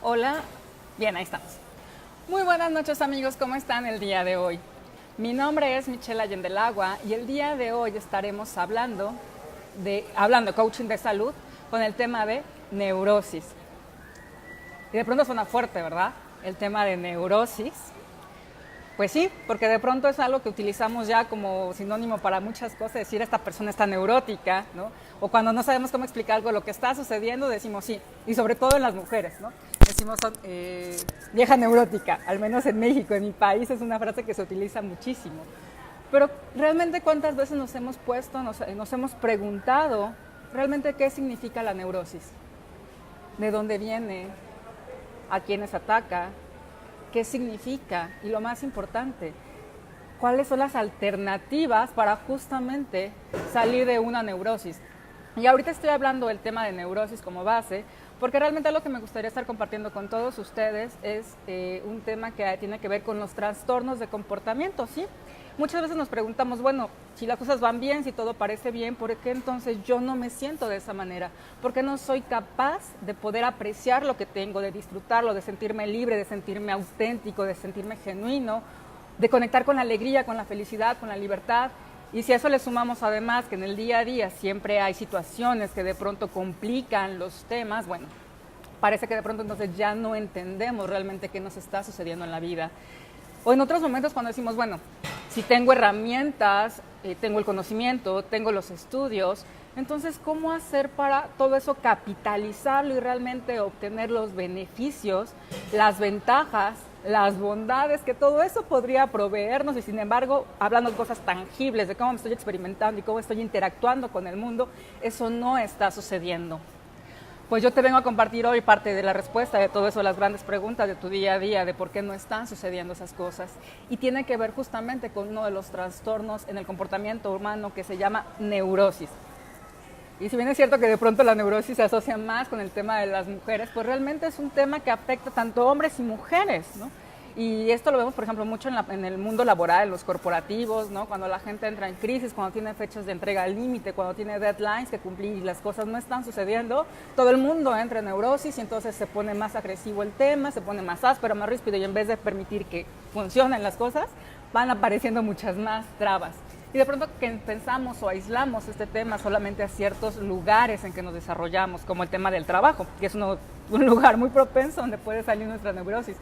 Hola, bien, ahí estamos. Muy buenas noches amigos, ¿cómo están el día de hoy? Mi nombre es Michelle Allendelagua y el día de hoy estaremos hablando de coaching de salud con el tema de neurosis. Y de pronto suena fuerte, ¿verdad? El tema de neurosis. Pues sí, porque de pronto es algo que utilizamos ya como sinónimo para muchas cosas, decir esta persona está neurótica, ¿no? O cuando no sabemos cómo explicar algo, lo que está sucediendo, decimos sí, y sobre todo en las mujeres, ¿no? Decimos vieja neurótica, al menos en México, en mi país es una frase que se utiliza muchísimo. Pero realmente cuántas veces nos hemos puesto, nos hemos preguntado realmente qué significa la neurosis, de dónde viene, a quiénes ataca, qué significa y lo más importante, cuáles son las alternativas para justamente salir de una neurosis. Y ahorita estoy hablando del tema de neurosis como base, porque realmente lo que me gustaría estar compartiendo con todos ustedes es un tema que tiene que ver con los trastornos de comportamiento, ¿sí? Muchas veces nos preguntamos, bueno, si las cosas van bien, si todo parece bien, ¿por qué entonces yo no me siento de esa manera? ¿Por qué no soy capaz de poder apreciar lo que tengo, de disfrutarlo, de sentirme libre, de sentirme auténtico, de sentirme genuino, de conectar con la alegría, con la felicidad, con la libertad? Y si a eso le sumamos además que en el día a día siempre hay situaciones que de pronto complican los temas, bueno, parece que de pronto entonces ya no entendemos realmente qué nos está sucediendo en la vida. O en otros momentos cuando decimos, bueno, si tengo herramientas, tengo el conocimiento, tengo los estudios, entonces, ¿cómo hacer para todo eso capitalizarlo y realmente obtener los beneficios, las ventajas, las bondades que todo eso podría proveernos? Y sin embargo, hablando de cosas tangibles, de cómo me estoy experimentando y cómo estoy interactuando con el mundo, eso no está sucediendo. Pues yo te vengo a compartir hoy parte de la respuesta de todo eso, las grandes preguntas de tu día a día, de por qué no están sucediendo esas cosas. Y tiene que ver justamente con uno de los trastornos en el comportamiento humano que se llama neurosis. Y si bien es cierto que de pronto la neurosis se asocia más con el tema de las mujeres, pues realmente es un tema que afecta tanto hombres y mujeres, ¿no? Y esto lo vemos, por ejemplo, mucho en el mundo laboral, en los corporativos, ¿no? Cuando la gente entra en crisis, cuando tiene fechas de entrega al límite, cuando tiene deadlines que cumplir y las cosas no están sucediendo, todo el mundo entra en neurosis y entonces se pone más agresivo el tema, se pone más áspero, más ríspido y en vez de permitir que funcionen las cosas, van apareciendo muchas más trabas. Y de pronto que pensamos o aislamos este tema solamente a ciertos lugares en que nos desarrollamos, como el tema del trabajo, que es un lugar muy propenso donde puede salir nuestra neurosis.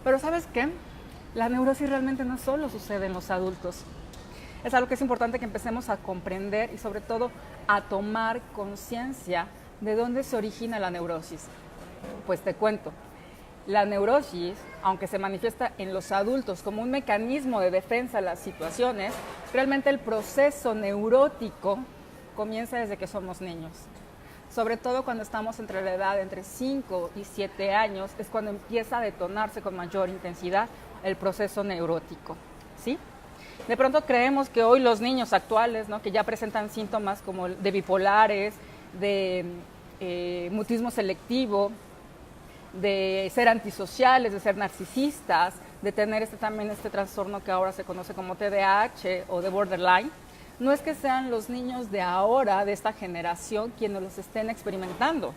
Pero ¿sabes qué? La neurosis realmente no solo sucede en los adultos. Es algo que es importante que empecemos a comprender y sobre todo a tomar conciencia de dónde se origina la neurosis. Pues te cuento. La neurosis, aunque se manifiesta en los adultos como un mecanismo de defensa a las situaciones, realmente el proceso neurótico comienza desde que somos niños. Sobre todo cuando estamos entre la edad entre 5 y 7 años, es cuando empieza a detonarse con mayor intensidad el proceso neurótico, ¿sí? De pronto creemos que hoy los niños actuales, ¿no?, que ya presentan síntomas como de bipolares, de mutismo selectivo, de ser antisociales, de ser narcisistas, de tener también este trastorno que ahora se conoce como TDAH o de borderline, no es que sean los niños de ahora, de esta generación, quienes los estén experimentando.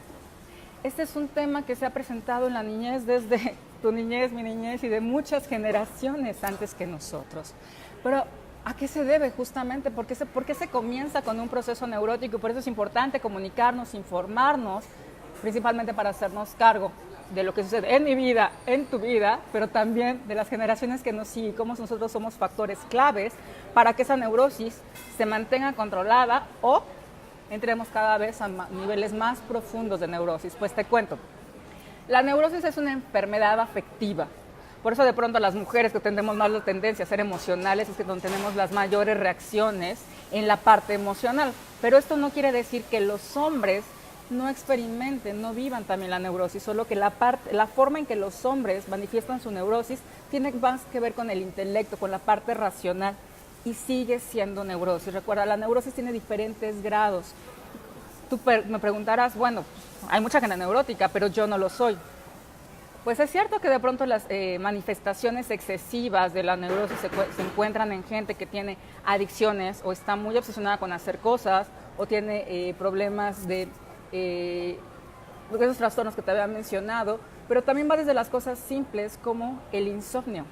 Este es un tema que se ha presentado en la niñez desde tu niñez, mi niñez y de muchas generaciones antes que nosotros. Pero ¿a qué se debe justamente? ¿Por qué se comienza con un proceso neurótico? Por eso es importante comunicarnos, informarnos, principalmente para hacernos cargo de lo que sucede en mi vida, en tu vida, pero también de las generaciones que nos siguen, cómo nosotros somos factores claves para que esa neurosis se mantenga controlada o entremos cada vez a niveles más profundos de neurosis. Pues te cuento, la neurosis es una enfermedad afectiva. Por eso de pronto las mujeres que tenemos más la tendencia a ser emocionales es que donde tenemos las mayores reacciones en la parte emocional. Pero esto no quiere decir que los hombres no experimenten, no vivan también la neurosis, solo que la forma en que los hombres manifiestan su neurosis tiene más que ver con el intelecto, con la parte racional y sigue siendo neurosis. Recuerda, la neurosis tiene diferentes grados. Tú me preguntarás, bueno, hay mucha gente neurótica, pero yo no lo soy. Pues es cierto que de pronto las manifestaciones excesivas de la neurosis se encuentran en gente que tiene adicciones o está muy obsesionada con hacer cosas o tiene problemas de esos trastornos que te había mencionado, pero también va desde las cosas simples como el insomnio.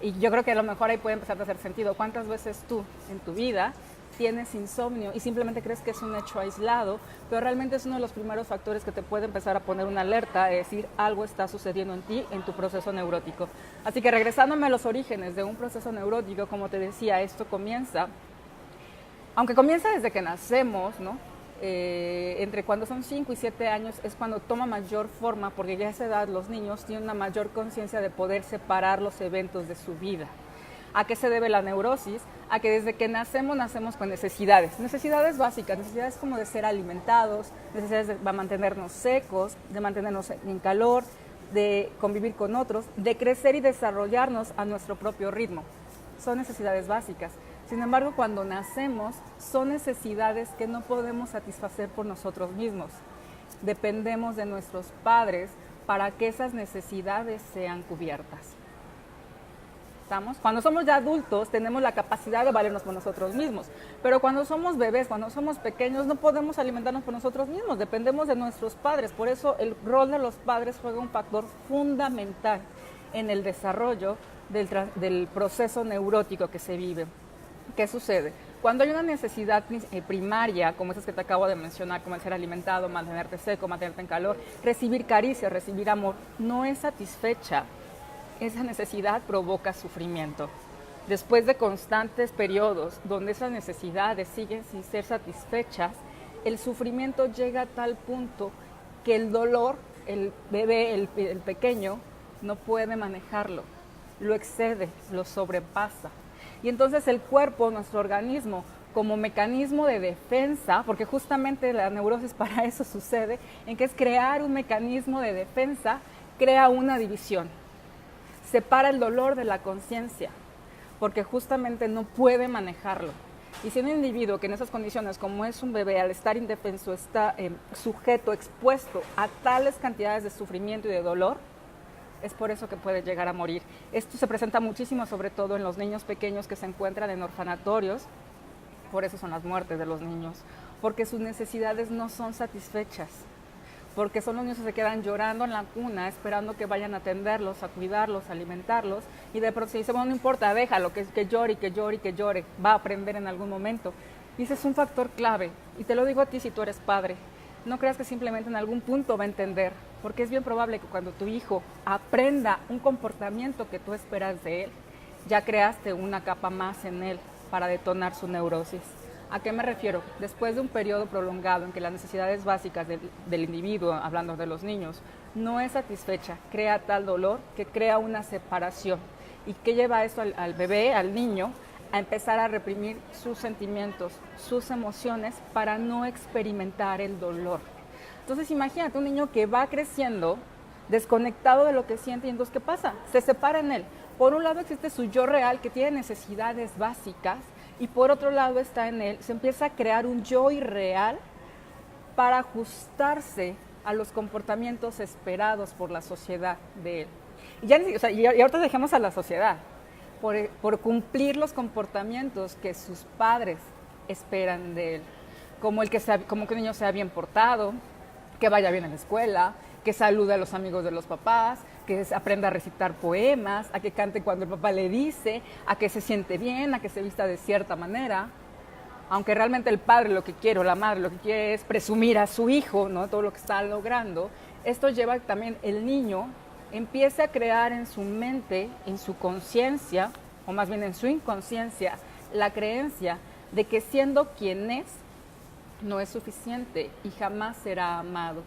Y yo creo que a lo mejor ahí puede empezar a hacer sentido. ¿Cuántas veces tú en tu vida tienes insomnio y simplemente crees que es un hecho aislado, pero realmente es uno de los primeros factores que te puede empezar a poner una alerta, es decir, algo está sucediendo en ti, en tu proceso neurótico? Así que regresándome a los orígenes de un proceso neurótico, como te decía, esto comienza, aunque comienza desde que nacemos, ¿no? Entre cuando son 5 y 7 años es cuando toma mayor forma, porque ya a esa edad los niños tienen una mayor conciencia de poder separar los eventos de su vida. ¿A qué se debe la neurosis? A que desde que nacemos con necesidades básicas, necesidades como de ser alimentados, necesidades de mantenernos secos, de mantenernos en calor, de convivir con otros, de crecer y desarrollarnos a nuestro propio ritmo. Son necesidades básicas. Sin embargo, cuando nacemos, son necesidades que no podemos satisfacer por nosotros mismos. Dependemos de nuestros padres para que esas necesidades sean cubiertas. ¿Estamos? Cuando somos ya adultos, tenemos la capacidad de valernos por nosotros mismos. Pero cuando somos bebés, cuando somos pequeños, no podemos alimentarnos por nosotros mismos. Dependemos de nuestros padres. Por eso el rol de los padres juega un factor fundamental en el desarrollo del proceso neurótico que se vive. ¿Qué sucede? Cuando hay una necesidad primaria, como esas que te acabo de mencionar, como el ser alimentado, mantenerte seco, mantenerte en calor, recibir caricia, recibir amor, no es satisfecha, esa necesidad provoca sufrimiento. Después de constantes periodos donde esas necesidades siguen sin ser satisfechas, el sufrimiento llega a tal punto que el dolor, el bebé, el pequeño, no puede manejarlo, lo excede, lo sobrepasa. Y entonces el cuerpo, nuestro organismo, como mecanismo de defensa, porque justamente la neurosis para eso sucede, en que es crear un mecanismo de defensa, crea una división. Separa el dolor de la conciencia, porque justamente no puede manejarlo. Y si un individuo que en esas condiciones, como es un bebé, al estar indefenso, está sujeto, expuesto a tales cantidades de sufrimiento y de dolor, es por eso que puede llegar a morir. Esto se presenta muchísimo, sobre todo en los niños pequeños que se encuentran en orfanatorios. Por eso son las muertes de los niños, porque sus necesidades no son satisfechas, porque son los niños que se quedan llorando en la cuna, esperando que vayan a atenderlos, a cuidarlos, a alimentarlos, y de pronto se dice, bueno, no importa, déjalo, que llore, que llore, que llore, va a aprender en algún momento. Y ese es un factor clave, y te lo digo a ti si tú eres padre. No creas que simplemente en algún punto va a entender, porque es bien probable que cuando tu hijo aprenda un comportamiento que tú esperas de él, ya creaste una capa más en él para detonar su neurosis. ¿A qué me refiero? Después de un periodo prolongado en que las necesidades básicas del individuo, hablando de los niños, no es satisfecha, crea tal dolor que crea una separación. ¿Y qué lleva eso al bebé, al niño? A empezar a reprimir sus sentimientos, sus emociones, para no experimentar el dolor. Entonces imagínate un niño que va creciendo desconectado de lo que siente, y entonces ¿qué pasa? Se separa en él. Por un lado existe su yo real que tiene necesidades básicas, y por otro lado está en él, se empieza a crear un yo irreal para ajustarse a los comportamientos esperados por la sociedad de él. Y ahorita dejemos a la sociedad. Por cumplir los comportamientos que sus padres esperan de él, como que un niño sea bien portado, que vaya bien a la escuela, que salude a los amigos de los papás, que aprenda a recitar poemas, a que cante cuando el papá le dice, a que se siente bien, a que se vista de cierta manera. Aunque realmente el padre lo que quiere, o la madre lo que quiere es presumir a su hijo, ¿no?, todo lo que está logrando. Esto lleva también el niño empiece a crear en su mente, en su conciencia, o más bien en su inconsciencia, la creencia de que siendo quien es, no es suficiente y jamás será amado.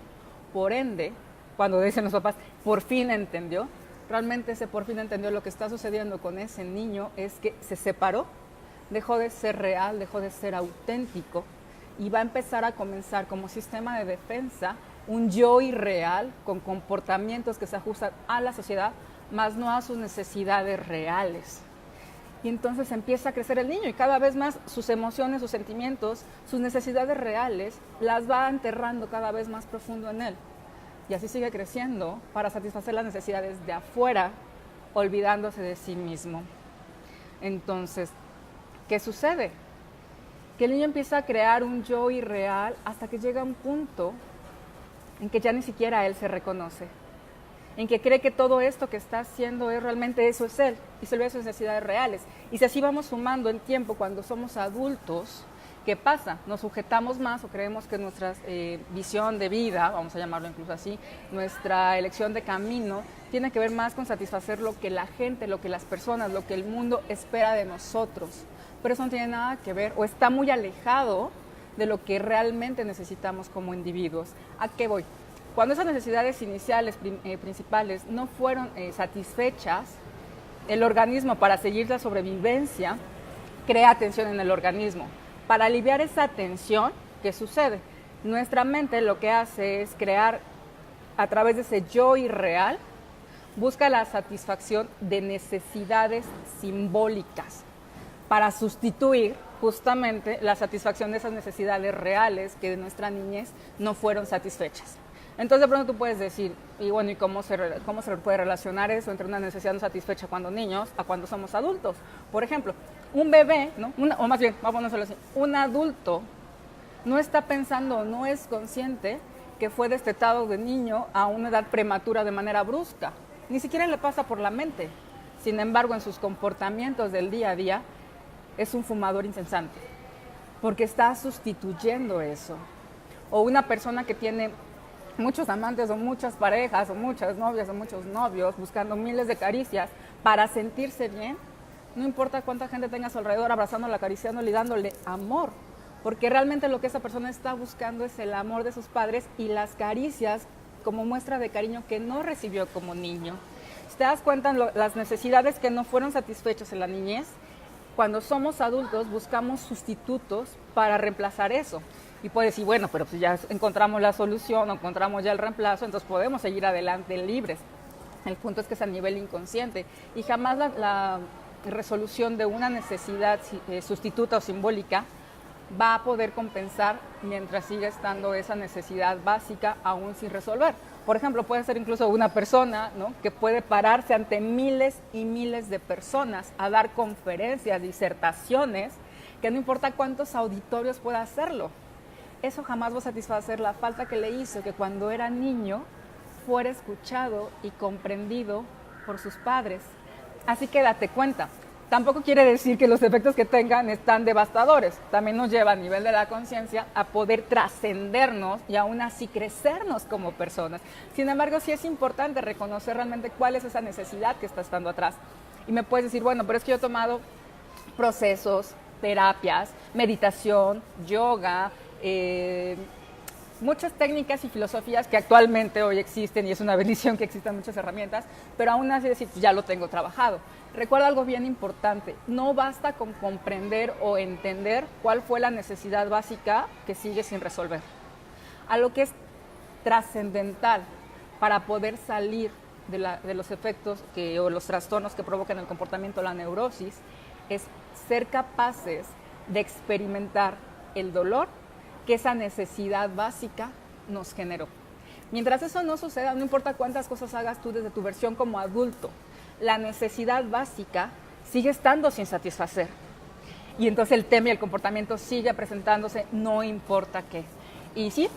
Por ende, cuando dicen los papás, por fin entendió, realmente ese por fin entendió, lo que está sucediendo con ese niño es que se separó, dejó de ser real, dejó de ser auténtico, y va a empezar a comenzar como sistema de defensa un yo irreal con comportamientos que se ajustan a la sociedad, más no a sus necesidades reales. Y entonces empieza a crecer el niño y cada vez más sus emociones, sus sentimientos, sus necesidades reales las va enterrando cada vez más profundo en él. Y así sigue creciendo para satisfacer las necesidades de afuera, olvidándose de sí mismo. Entonces, ¿qué sucede? Que el niño empieza a crear un yo irreal hasta que llega a un punto en que ya ni siquiera él se reconoce, en que cree que todo esto que está haciendo es realmente eso es él y se olvida de sus necesidades reales. Y si así vamos sumando el tiempo cuando somos adultos, ¿qué pasa? Nos sujetamos más o creemos que nuestra visión de vida, vamos a llamarlo incluso así, nuestra elección de camino, tiene que ver más con satisfacer lo que la gente, lo que las personas, lo que el mundo espera de nosotros. Pero eso no tiene nada que ver o está muy alejado de lo que realmente necesitamos como individuos. ¿A qué voy? Cuando esas necesidades iniciales, principales, no fueron satisfechas, el organismo, para seguir la sobrevivencia, crea tensión en el organismo. Para aliviar esa tensión, ¿qué sucede? Nuestra mente lo que hace es crear, a través de ese yo irreal, busca la satisfacción de necesidades simbólicas para sustituir justamente la satisfacción de esas necesidades reales que de nuestra niñez no fueron satisfechas. Entonces de pronto tú puedes decir, y bueno, ¿y cómo se puede relacionar eso entre una necesidad no satisfecha cuando niños a cuando somos adultos? Por ejemplo, un bebé, ¿no? O más bien, vamos a ponerlo así, un adulto no está pensando, no es consciente que fue destetado de niño a una edad prematura de manera brusca. Ni siquiera le pasa por la mente. Sin embargo, en sus comportamientos del día a día, es un fumador incesante, porque está sustituyendo eso. O una persona que tiene muchos amantes o muchas parejas o muchas novias o muchos novios buscando miles de caricias para sentirse bien, no importa cuánta gente tenga a su alrededor abrazándole, acariciándole y dándole amor, porque realmente lo que esa persona está buscando es el amor de sus padres y las caricias como muestra de cariño que no recibió como niño. Si te das cuenta, las necesidades que no fueron satisfechas en la niñez, cuando somos adultos buscamos sustitutos para reemplazar eso. Y puedes decir, bueno, pero pues ya encontramos la solución, o encontramos ya el reemplazo, entonces podemos seguir adelante libres. El punto es que es a nivel inconsciente y jamás la resolución de una necesidad sustituta o simbólica va a poder compensar mientras siga estando esa necesidad básica aún sin resolver. Por ejemplo, puede ser incluso una persona, ¿no?, que puede pararse ante miles y miles de personas a dar conferencias, disertaciones, que no importa cuántos auditorios pueda hacerlo. Eso jamás va a satisfacer la falta que le hizo que cuando era niño fuera escuchado y comprendido por sus padres. Así que date cuenta. Tampoco quiere decir que los efectos que tengan están devastadores. También nos lleva a nivel de la conciencia a poder trascendernos y aún así crecernos como personas. Sin embargo, sí es importante reconocer realmente cuál es esa necesidad que está estando atrás. Y me puedes decir, bueno, pero es que yo he tomado procesos, terapias, meditación, yoga, muchas técnicas y filosofías que actualmente hoy existen y es una bendición que existan muchas herramientas, pero aún así decir, ya lo tengo trabajado. Recuerda algo bien importante, no basta con comprender o entender cuál fue la necesidad básica que sigue sin resolver. A lo que es trascendental para poder salir de los efectos o los trastornos que provocan el comportamiento, la neurosis, es ser capaces de experimentar el dolor que esa necesidad básica nos generó. Mientras eso no suceda, no importa cuántas cosas hagas tú desde tu versión como adulto, la necesidad básica sigue estando sin satisfacer. Y entonces el tema y el comportamiento sigue presentándose, no importa qué. Y sí,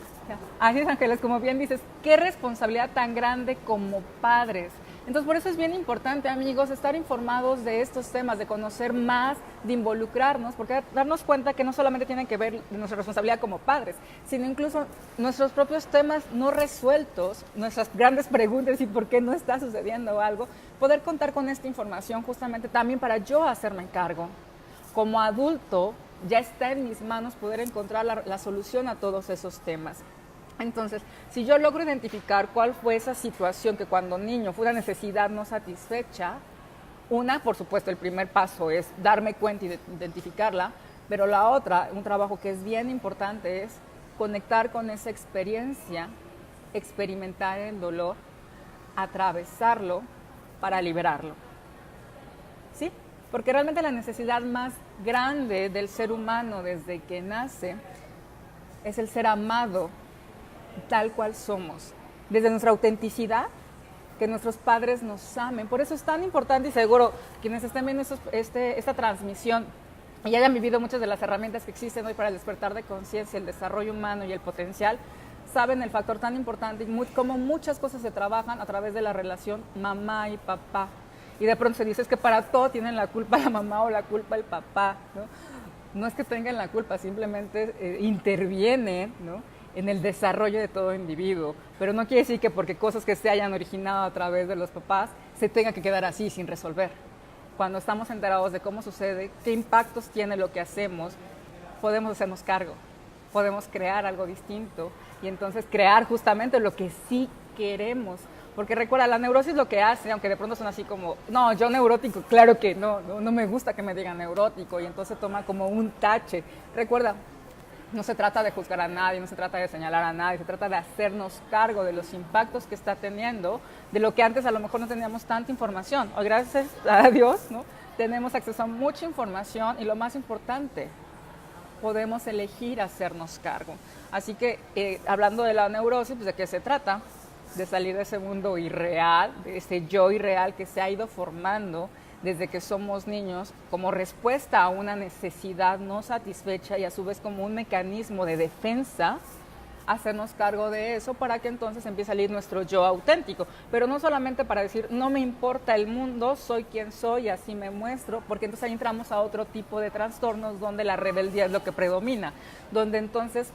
así es, Ángeles, como bien dices, qué responsabilidad tan grande como padres. Entonces, por eso es bien importante, amigos, estar informados de estos temas, de conocer más, de involucrarnos, porque darnos cuenta que no solamente tienen que ver nuestra responsabilidad como padres, sino incluso nuestros propios temas no resueltos, nuestras grandes preguntas y por qué no está sucediendo algo, poder contar con esta información justamente también para yo hacerme cargo. Como adulto, ya está en mis manos poder encontrar la solución a todos esos temas. Entonces, si yo logro identificar cuál fue esa situación que cuando niño fue una necesidad no satisfecha, por supuesto, el primer paso es darme cuenta y identificarla, pero la otra, un trabajo que es bien importante, es conectar con esa experiencia, experimentar el dolor, atravesarlo para liberarlo. ¿Sí? Porque realmente la necesidad más grande del ser humano desde que nace es el ser amado tal cual somos, desde nuestra autenticidad, que nuestros padres nos amen. Por eso es tan importante, y seguro quienes estén viendo esta transmisión y hayan vivido muchas de las herramientas que existen hoy para el despertar de conciencia, el desarrollo humano y el potencial, saben el factor tan importante y como muchas cosas se trabajan a través de la relación mamá y papá. Y de pronto se dice es que para todo tienen la culpa la mamá o la culpa el papá, ¿no? No es que tengan la culpa, simplemente intervienen, ¿no?, en el desarrollo de todo individuo. Pero no quiere decir que porque cosas que se hayan originado a través de los papás se tengan que quedar así sin resolver. Cuando estamos enterados de cómo sucede, qué impactos tiene lo que hacemos, podemos hacernos cargo, podemos crear algo distinto y entonces crear justamente lo que sí queremos. Porque recuerda, la neurosis lo que hace, aunque de pronto son así como, no, yo neurótico, claro que no me gusta que me digan neurótico, y entonces toma como un tache. Recuerda, no se trata de juzgar a nadie, no se trata de señalar a nadie, se trata de hacernos cargo de los impactos que está teniendo, de lo que antes a lo mejor no teníamos tanta información. Hoy, gracias a Dios, ¿no?, tenemos acceso a mucha información y lo más importante, podemos elegir hacernos cargo. Así que, hablando de la neurosis, pues ¿de qué se trata? De salir de ese mundo irreal, de ese yo irreal que se ha ido formando desde que somos niños como respuesta a una necesidad no satisfecha y a su vez como un mecanismo de defensa, hacernos cargo de eso para que entonces empiece a salir nuestro yo auténtico. Pero no solamente para decir, no me importa el mundo, soy quien soy, así me muestro, porque entonces ahí entramos a otro tipo de trastornos donde la rebeldía es lo que predomina, donde entonces...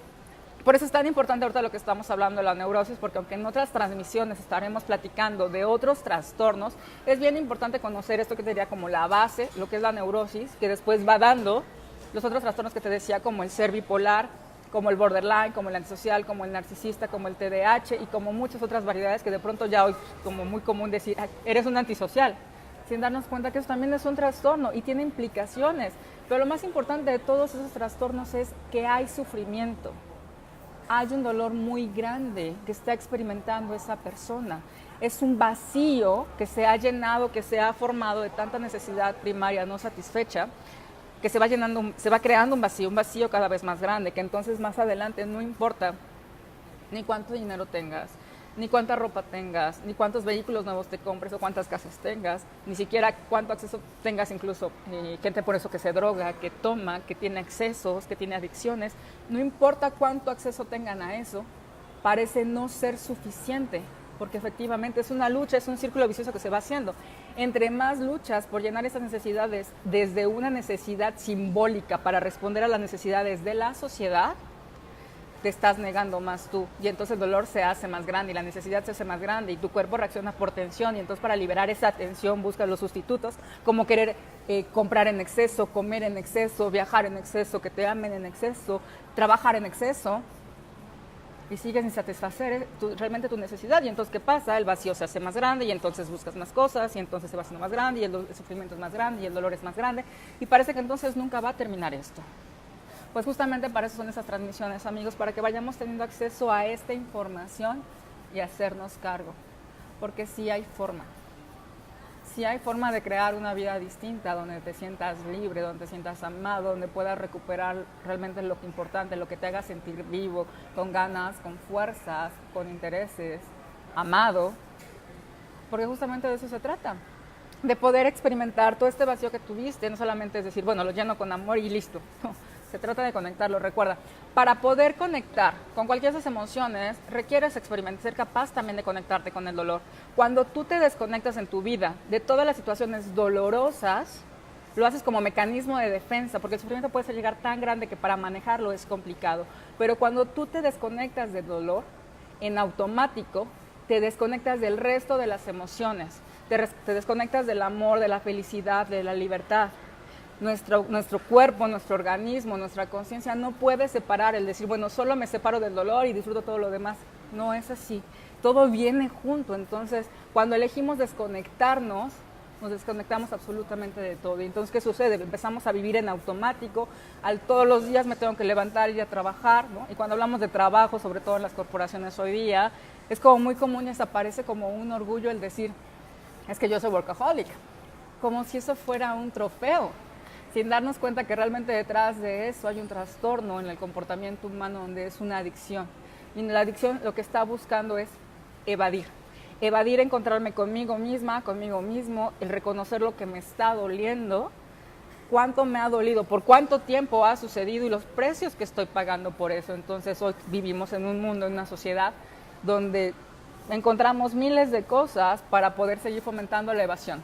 Por eso es tan importante ahorita lo que estamos hablando de la neurosis, porque aunque en otras transmisiones estaremos platicando de otros trastornos, es bien importante conocer esto que sería como la base, lo que es la neurosis, que después va dando los otros trastornos que te decía, como el ser bipolar, como el borderline, como el antisocial, como el narcisista, como el TDAH y como muchas otras variedades que de pronto ya hoy es como muy común decir, eres un antisocial, sin darnos cuenta que eso también es un trastorno y tiene implicaciones. Pero lo más importante de todos esos trastornos es que hay sufrimiento. Hay un dolor muy grande que está experimentando esa persona. Es un vacío que se ha llenado, que se ha formado de tanta necesidad primaria no satisfecha, que se va llenando, se va creando un vacío cada vez más grande, que entonces más adelante no importa ni cuánto dinero tengas, ni cuánta ropa tengas, ni cuántos vehículos nuevos te compres o cuántas casas tengas, ni siquiera cuánto acceso tengas, incluso gente por eso que se droga, que toma, que tiene excesos, que tiene adicciones. No importa cuánto acceso tengan a eso, parece no ser suficiente, porque efectivamente es una lucha, es un círculo vicioso que se va haciendo. Entre más luchas por llenar esas necesidades desde una necesidad simbólica para responder a las necesidades de la sociedad, te estás negando más tú y entonces el dolor se hace más grande y la necesidad se hace más grande y tu cuerpo reacciona por tensión y entonces para liberar esa tensión buscas los sustitutos como querer comprar en exceso, comer en exceso, viajar en exceso, que te amen en exceso, trabajar en exceso y sigues sin satisfacer realmente tu necesidad y entonces ¿qué pasa? El vacío se hace más grande y entonces buscas más cosas y entonces se va haciendo más grande y el sufrimiento es más grande y el dolor es más grande y parece que entonces nunca va a terminar esto. Pues justamente para eso son esas transmisiones, amigos, para que vayamos teniendo acceso a esta información y hacernos cargo. Porque sí hay forma de crear una vida distinta, donde te sientas libre, donde te sientas amado, donde puedas recuperar realmente lo que es importante, lo que te haga sentir vivo, con ganas, con fuerzas, con intereses, amado. Porque justamente de eso se trata. De poder experimentar todo este vacío que tuviste, no solamente es decir, bueno, lo lleno con amor y listo. No. Se trata de conectarlo, recuerda. Para poder conectar con cualquiera de esas emociones, requieres experimentar, ser capaz también de conectarte con el dolor. Cuando tú te desconectas en tu vida de todas las situaciones dolorosas, lo haces como mecanismo de defensa, porque el sufrimiento puede llegar tan grande que para manejarlo es complicado. Pero cuando tú te desconectas del dolor, en automático, te desconectas del resto de las emociones. Te desconectas del amor, de la felicidad, de la libertad. Nuestro cuerpo, nuestro organismo, nuestra conciencia no puede separar el decir, bueno, solo me separo del dolor y disfruto todo lo demás. No es así. Todo viene junto. Entonces, cuando elegimos desconectarnos, nos desconectamos absolutamente de todo. Y entonces, ¿qué sucede? Empezamos a vivir en automático. Todos los días me tengo que levantar y ir a trabajar, ¿no? Y cuando hablamos de trabajo, sobre todo en las corporaciones hoy día, es como muy común y desaparece como un orgullo el decir, es que yo soy workaholic. Como si eso fuera un trofeo. Sin darnos cuenta que realmente detrás de eso hay un trastorno en el comportamiento humano donde es una adicción. Y en la adicción lo que está buscando es evadir. Evadir, encontrarme conmigo misma, conmigo mismo, el reconocer lo que me está doliendo cuánto me ha dolido, por cuánto tiempo ha sucedido y los precios que estoy pagando por eso. Entonces hoy vivimos en un mundo, en una sociedad donde encontramos miles de cosas para poder seguir fomentando la evasión.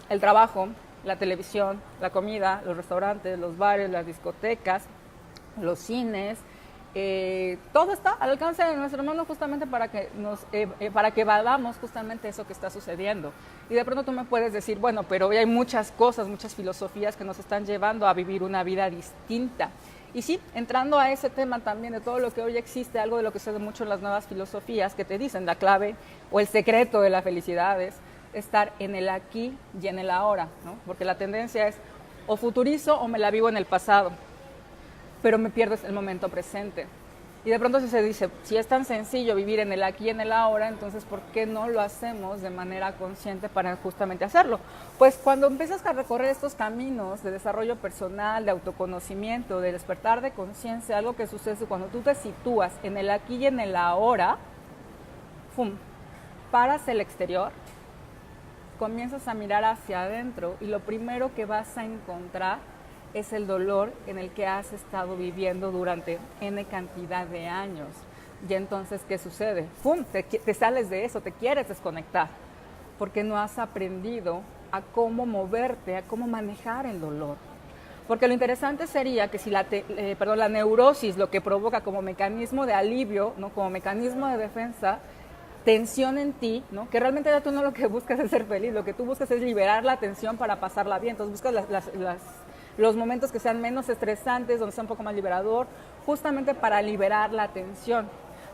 El trabajo, la televisión, la comida, los restaurantes, los bares, las discotecas, los cines, todo está al alcance de nuestra mano justamente para que evadamos justamente eso que está sucediendo. Y de pronto tú me puedes decir, bueno, pero hoy hay muchas cosas, muchas filosofías que nos están llevando a vivir una vida distinta. Y sí, entrando a ese tema también de todo lo que hoy existe, algo de lo que se ve mucho en las nuevas filosofías que te dicen la clave o el secreto de la felicidad es estar en el aquí y en el ahora, ¿no? Porque la tendencia es o futurizo o me la vivo en el pasado, pero me pierdo el momento presente. Y de pronto se dice, si es tan sencillo vivir en el aquí y en el ahora, entonces ¿por qué no lo hacemos de manera consciente para justamente hacerlo? Pues cuando empiezas a recorrer estos caminos de desarrollo personal, de autoconocimiento, de despertar de conciencia, algo que sucede cuando tú te sitúas en el aquí y en el ahora, ¡fum!, paras el exterior, comienzas a mirar hacia adentro y lo primero que vas a encontrar es el dolor en el que has estado viviendo durante N cantidad de años. Y entonces, ¿qué sucede? ¡Pum!, te sales de eso, te quieres desconectar, porque no has aprendido a cómo moverte, a cómo manejar el dolor. Porque lo interesante sería que si la neurosis lo que provoca como mecanismo de alivio, ¿no?, como mecanismo de defensa, tensión en ti, ¿no?, que realmente ya tú no lo que buscas es ser feliz, lo que tú buscas es liberar la tensión para pasarla bien. Entonces buscas los momentos que sean menos estresantes, donde sea un poco más liberador, justamente para liberar la tensión.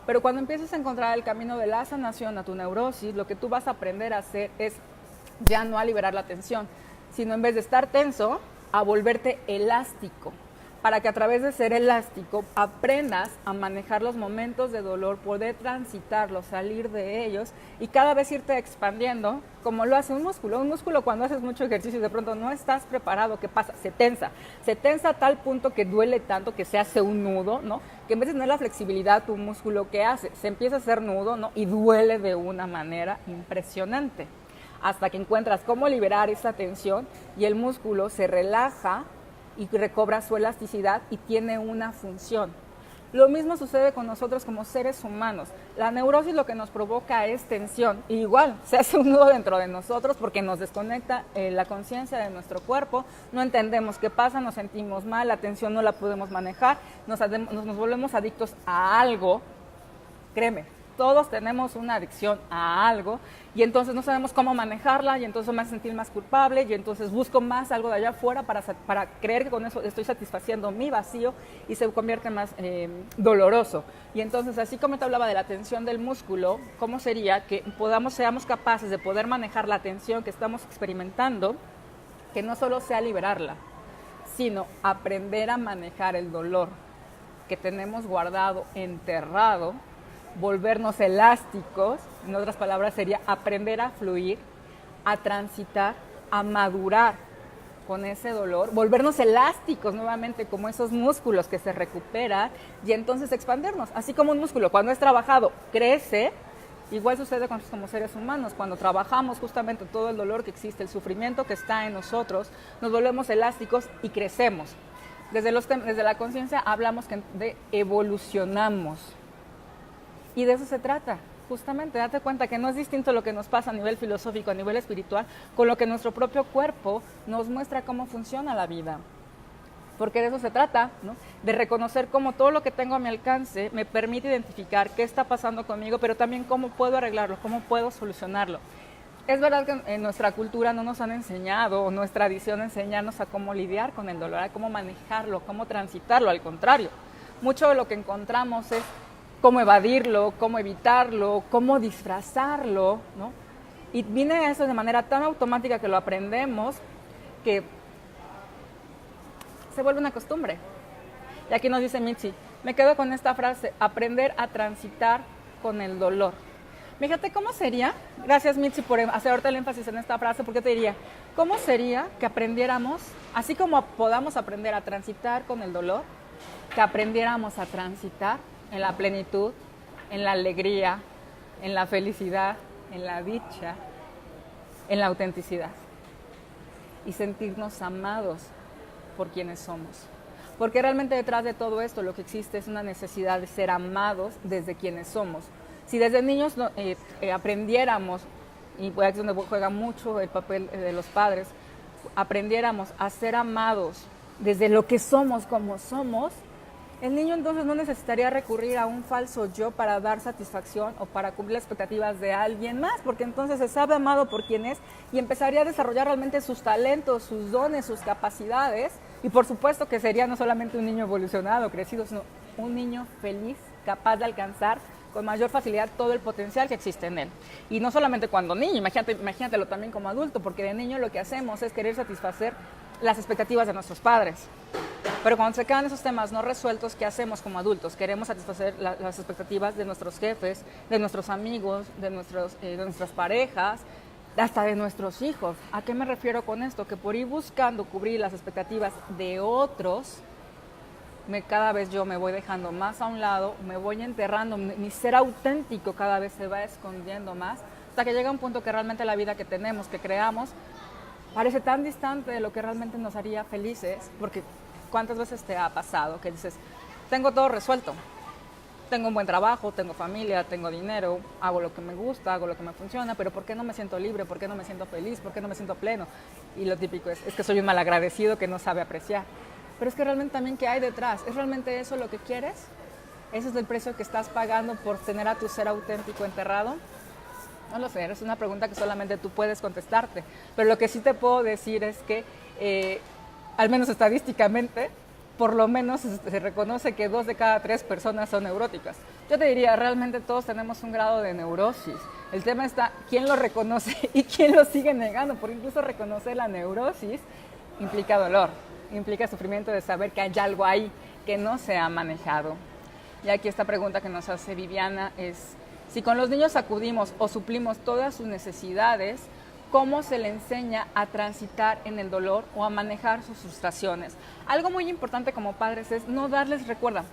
Pero cuando empieces a encontrar el camino de la sanación a tu neurosis, lo que tú vas a aprender a hacer es ya no a liberar la tensión, sino en vez de estar tenso, a volverte elástico, para que a través de ser elástico aprendas a manejar los momentos de dolor, poder transitarlos, salir de ellos y cada vez irte expandiendo, como lo hace un músculo. Un músculo, cuando haces mucho ejercicio y de pronto no estás preparado, ¿qué pasa? Se tensa a tal punto que duele tanto que se hace un nudo, ¿no? Que en vez de tener la flexibilidad, tu músculo, ¿qué hace? Se empieza a hacer nudo, ¿no? Y duele de una manera impresionante, hasta que encuentras cómo liberar esa tensión y el músculo se relaja y recobra su elasticidad y tiene una función. Lo mismo sucede con nosotros como seres humanos. La neurosis lo que nos provoca es tensión. Y igual, se hace un nudo dentro de nosotros porque nos desconecta la conciencia de nuestro cuerpo. No entendemos qué pasa, nos sentimos mal, la tensión no la podemos manejar, nos volvemos adictos a algo. Créeme, todos tenemos una adicción a algo y entonces no sabemos cómo manejarla y entonces me hace sentir más culpable y entonces busco más algo de allá afuera para creer que con eso estoy satisfaciendo mi vacío y se convierte más doloroso. Y entonces, así como te hablaba de la tensión del músculo, ¿cómo sería que seamos capaces de poder manejar la tensión que estamos experimentando, que no solo sea liberarla, sino aprender a manejar el dolor que tenemos guardado, enterrado, volvernos elásticos? En otras palabras sería aprender a fluir, a transitar, a madurar con ese dolor, volvernos elásticos nuevamente como esos músculos que se recuperan y entonces expandernos. Así como un músculo cuando es trabajado crece, igual sucede con nosotros como seres humanos. Cuando trabajamos justamente todo el dolor que existe, el sufrimiento que está en nosotros, nos volvemos elásticos y crecemos. Desde la conciencia hablamos de evolucionamos. Y de eso se trata, justamente, date cuenta que no es distinto lo que nos pasa a nivel filosófico, a nivel espiritual, con lo que nuestro propio cuerpo nos muestra cómo funciona la vida. Porque de eso se trata, ¿no? De reconocer cómo todo lo que tengo a mi alcance me permite identificar qué está pasando conmigo, pero también cómo puedo arreglarlo, cómo puedo solucionarlo. Es verdad que en nuestra cultura no nos han enseñado, o no es tradición enseñarnos a cómo lidiar con el dolor, a cómo manejarlo, cómo transitarlo. Al contrario, mucho de lo que encontramos es cómo evadirlo, cómo evitarlo, cómo disfrazarlo, ¿no? Y viene eso de manera tan automática que lo aprendemos que se vuelve una costumbre. Y aquí nos dice Mitzi, me quedo con esta frase, aprender a transitar con el dolor. Fíjate cómo sería, gracias Mitzi por hacer ahorita el énfasis en esta frase, porque te diría, ¿cómo sería que aprendiéramos, así como podamos aprender a transitar con el dolor, que aprendiéramos a transitar en la plenitud, en la alegría, en la felicidad, en la dicha, en la autenticidad? y sentirnos amados por quienes somos. Porque realmente detrás de todo esto lo que existe es una necesidad de ser amados desde quienes somos. Si desde niños aprendiéramos, y aquí es donde juega mucho el papel de los padres, aprendiéramos a ser amados desde lo que somos, como somos, el niño entonces no necesitaría recurrir a un falso yo para dar satisfacción o para cumplir las expectativas de alguien más, porque entonces se sabe amado por quien es y empezaría a desarrollar realmente sus talentos, sus dones, sus capacidades, y por supuesto que sería no solamente un niño evolucionado, crecido, sino un niño feliz, capaz de alcanzar con mayor facilidad todo el potencial que existe en él. Y no solamente cuando niño, imagínatelo también como adulto, porque de niño lo que hacemos es querer satisfacer las expectativas de nuestros padres. Pero cuando se quedan esos temas no resueltos, ¿qué hacemos como adultos? Queremos satisfacer las expectativas de nuestros jefes, de nuestros amigos, de nuestras parejas, hasta de nuestros hijos. ¿A qué me refiero con esto? Que por ir buscando cubrir las expectativas de otros, cada vez yo me voy dejando más a un lado, me voy enterrando, mi ser auténtico cada vez se va escondiendo más, hasta que llega un punto que realmente la vida que tenemos, que creamos, parece tan distante de lo que realmente nos haría felices, porque ¿cuántas veces te ha pasado que dices, tengo todo resuelto, tengo un buen trabajo, tengo familia, tengo dinero, hago lo que me gusta, hago lo que me funciona, pero ¿por qué no me siento libre? ¿Por qué no me siento feliz? ¿Por qué no me siento pleno? Y lo típico es que soy un malagradecido que no sabe apreciar. Pero es que realmente también, ¿qué hay detrás? ¿Es realmente eso lo que quieres? ¿Ese es el precio que estás pagando por tener a tu ser auténtico enterrado? No lo sé, es una pregunta que solamente tú puedes contestarte. Pero lo que sí te puedo decir es que, al menos estadísticamente, por lo menos se reconoce que 2 de cada 3 personas son neuróticas. Yo te diría, realmente todos tenemos un grado de neurosis. El tema está quién lo reconoce y quién lo sigue negando, porque incluso reconocer la neurosis implica dolor, implica sufrimiento de saber que hay algo ahí que no se ha manejado. Y aquí esta pregunta que nos hace Viviana es, si con los niños acudimos o suplimos todas sus necesidades, ¿cómo se le enseña a transitar en el dolor o a manejar sus frustraciones? Algo muy importante como padres es no darles, recuerda,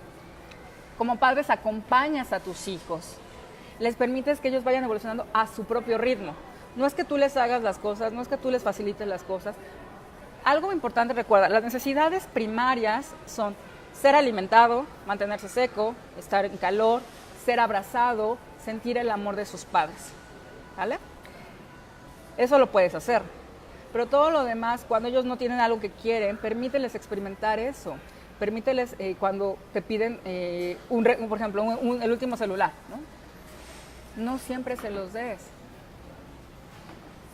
como padres acompañas a tus hijos, les permites que ellos vayan evolucionando a su propio ritmo. No es que tú les hagas las cosas, no es que tú les facilites las cosas. Algo importante, recuerda, las necesidades primarias son ser alimentado, mantenerse seco, estar en calor, ser abrazado, sentir el amor de sus padres, ¿vale? Eso lo puedes hacer, pero todo lo demás, cuando ellos no tienen algo que quieren, permíteles experimentar eso. Permíteles cuando te piden, por ejemplo, el último celular, ¿no? No siempre se los des.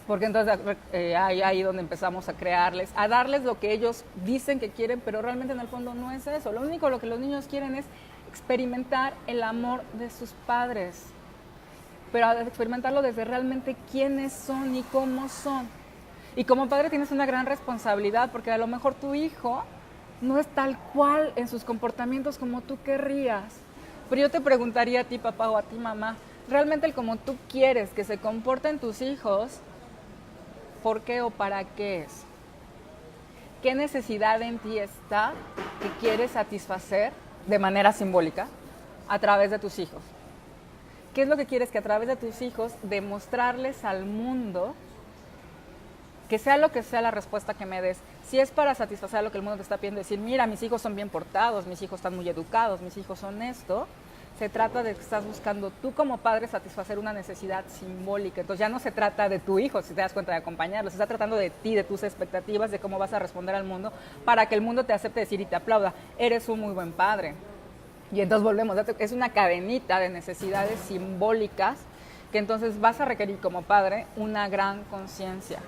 Porque entonces ahí donde empezamos a crearles, a darles lo que ellos dicen que quieren, pero realmente en el fondo no es eso. Lo que los niños quieren es experimentar el amor de sus padres, pero experimentarlo desde realmente quiénes son y cómo son. Y como padre tienes una gran responsabilidad, porque a lo mejor tu hijo no es tal cual en sus comportamientos como tú querrías. Pero yo te preguntaría a ti, papá, o a ti, mamá, realmente el como tú quieres que se comporten tus hijos, ¿por qué o para qué es? ¿Qué necesidad en ti está que quieres satisfacer de manera simbólica a través de tus hijos? ¿Qué es lo que quieres que a través de tus hijos demostrarles al mundo, que sea lo que sea la respuesta que me des? Si es para satisfacer lo que el mundo te está pidiendo, decir, mira, mis hijos son bien portados, mis hijos están muy educados, mis hijos son esto, se trata de que estás buscando tú como padre satisfacer una necesidad simbólica. Entonces ya no se trata de tu hijo, si te das cuenta, de acompañarlo, se está tratando de ti, de tus expectativas, de cómo vas a responder al mundo, para que el mundo te acepte decir y te aplauda, eres un muy buen padre. Y entonces volvemos, es una cadenita de necesidades simbólicas que entonces vas a requerir como padre una gran conciencia.